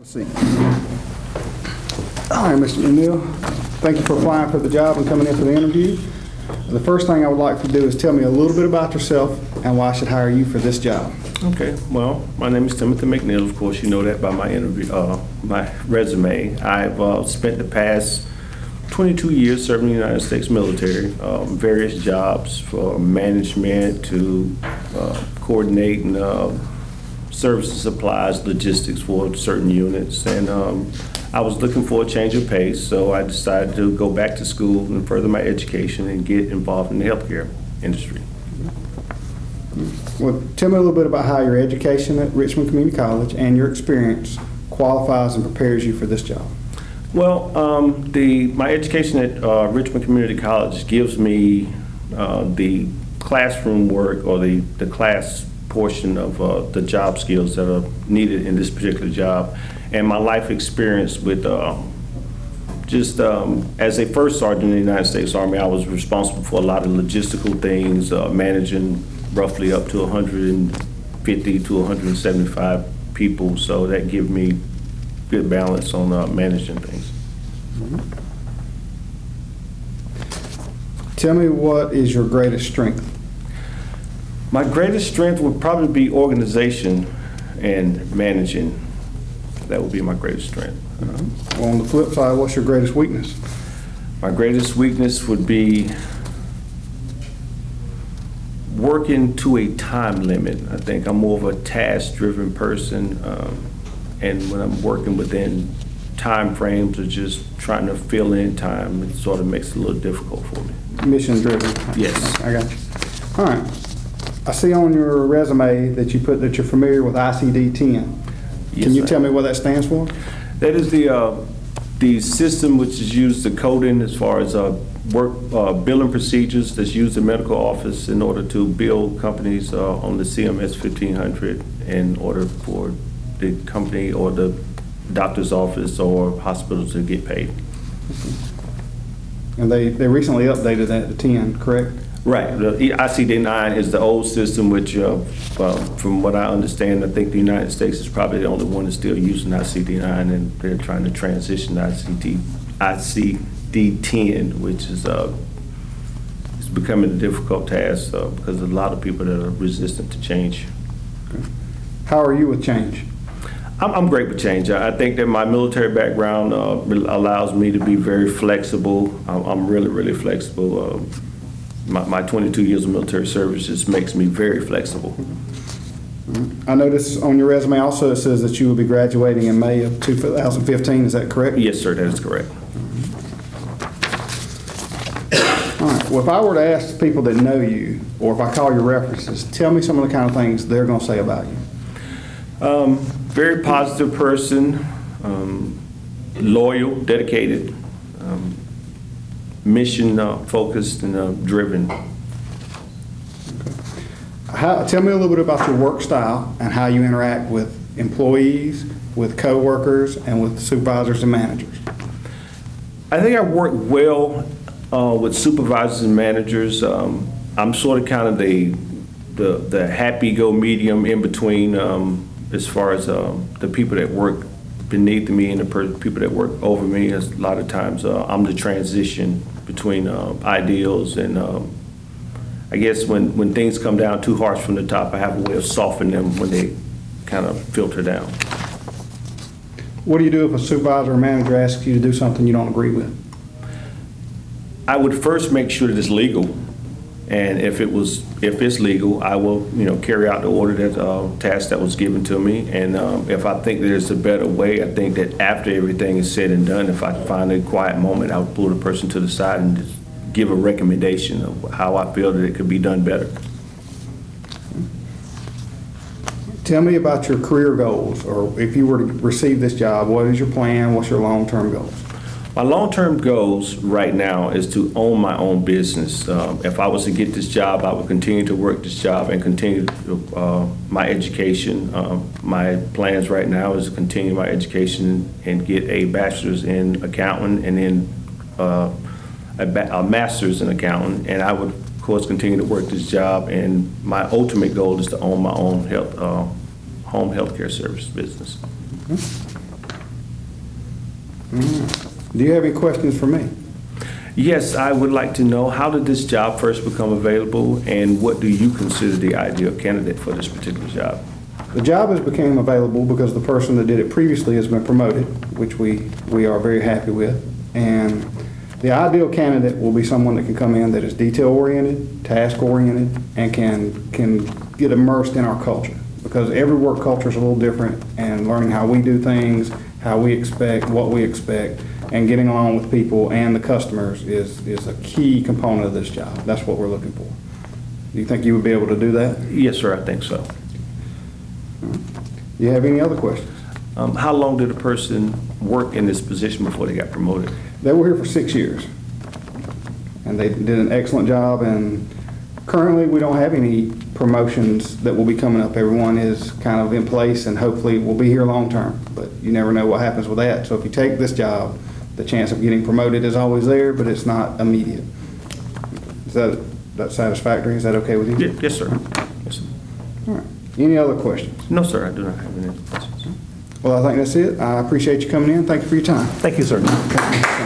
seat. All right, Mr. O'Neill, thank you for applying for the job and coming in for the interview. The first thing I would like to do is tell me a little bit about yourself and why I should hire you for this job. Okay, well, my name is Timothy McNeil. Of course, you know that by my interview, my resume. I've spent the past 22 years serving the United States military, various jobs from management to coordinating services, supplies, logistics for certain units. And I was looking for a change of pace, so I decided to go back to school and further my education and get involved in the healthcare industry. Well, tell me a little bit about how your education at Richmond Community College and your experience qualifies and prepares you for this job. Well, my education at Richmond Community College gives me the classroom work or the class portion of the job skills that are needed in this particular job, and my life experience with as a first sergeant in the United States Army, I was responsible for a lot of logistical things, managing roughly up to 150 to 175 people, so that gave me good balance on managing things. Tell me, what is your greatest strength? My greatest strength would probably be organization and managing. That would be my greatest strength. Well, on the flip side, what's your greatest weakness? My greatest weakness would be working to a time limit. I think I'm more of a task-driven person, and when I'm working within time frames or just trying to fill in time, it sort of makes it a little difficult for me. Mission-driven. Yes. I got you. All right. I see on your resume that you put that you're familiar with ICD-10. Yes, Can you sir. tell me what that stands for? That is the system which is used to coding as far as billing procedures that's used in medical office in order to bill companies on the CMS 1500 in order for the company or the doctor's office or hospitals to get paid. And they recently updated that to 10, correct? Right. The ICD-9 is the old system, which, from what I understand, I think the United States is probably the only one that's still using ICD-9, and they're trying to transition to ICD-10, which is it's becoming a difficult task because there's a lot of people that are resistant to change. Okay. How are you with change? I'm great with change. I think that my military background allows me to be very flexible. I'm really, really flexible. My 22 years of military service just makes me very flexible. I notice on your resume also it says that you will be graduating in May of 2015. Is that correct? Yes, sir, that is correct. All right. Well, if I were to ask people that know you, or if I call your references, tell me some of the kind of things they're going to say about you. Very positive person, loyal, dedicated, mission focused and driven. Tell me a little bit about your work style and how you interact with employees, with coworkers, and with supervisors and managers. I think I work well with supervisors and managers. I'm sort of kind of the happy-go medium in between as far as the people that work beneath me and the people that work over me. A lot of times I'm the transition between ideals, and I guess when things come down too harsh from the top, I have a way of softening them when they kind of filter down. What do you do if a supervisor or manager asks you to do something you don't agree with? I would first make sure that it's legal, and if it's legal, I will carry out the order that task that was given to me. And if I think there's a better way, I think that after everything is said and done, if I find a quiet moment, I would pull the person to the side and just give a recommendation of how I feel that it could be done better. Tell me about your career goals, or if you were to receive this job, what is your plan? What's your long-term goals? My long-term goals right now is to own my own business. If I was to get this job, I would continue to work this job and continue my education. My plans right now is to continue my education and get a bachelor's in accounting and then a master's in accounting. And I would, of course, continue to work this job. And my ultimate goal is to own my own home healthcare service business. Mm-hmm. Do you have any questions for me? Yes, I would like to know, how did this job first become available, and what do you consider the ideal candidate for this particular job? The job has become available because the person that did it previously has been promoted, which we are very happy with. And the ideal candidate will be someone that can come in that is detail-oriented, task-oriented, and can get immersed in our culture. Because every work culture is a little different, and learning how we do things, how we expect, what we expect, and getting along with people and the customers is a key component of this job. That's what we're looking for. Do you think you would be able to do that? Yes, sir, I think so. Do you have any other questions? How long did a person work in this position before they got promoted? They were here for 6 years, and they did an excellent job. And currently, we don't have any promotions that will be coming up. Everyone is kind of in place, and hopefully will be here long term. But you never know what happens with that. So if you take this job, the chance of getting promoted is always there, but it's not immediate. Is that satisfactory? Is that okay with you? Yes, sir. Yes, sir. All right. Any other questions? No, sir, I do not have any questions. Well, I think that's it. I appreciate you coming in. Thank you for your time. Thank you, sir. Okay.